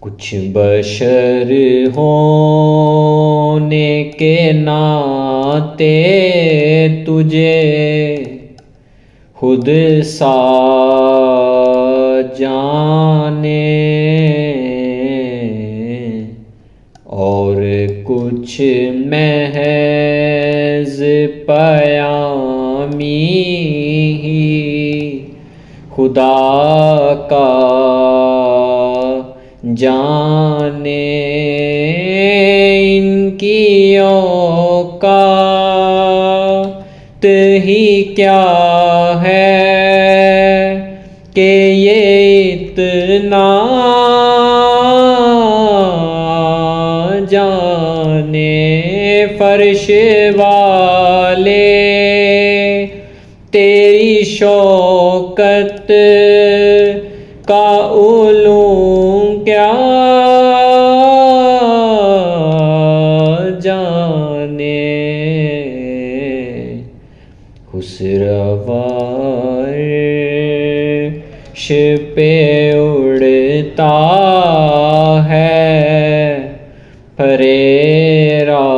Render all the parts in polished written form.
کچھ بشر ہونے کے ناطے تجھے خود سا جانے، اور کچھ محض پیامی ہی خدا کا جانے۔ ان کی اوقات ہی کیا ہے کہ یہ اتنا جانے۔ فرش والے تیری شوکت کا علوم کیا جانے۔ خسروارش پہ اڑتا ہے پھریرا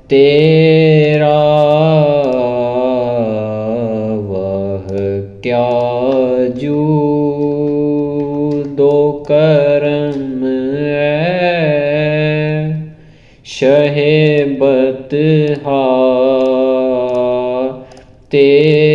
تیرا، وہ کیا جود و کرم ہے شہ بطحا تیرا۔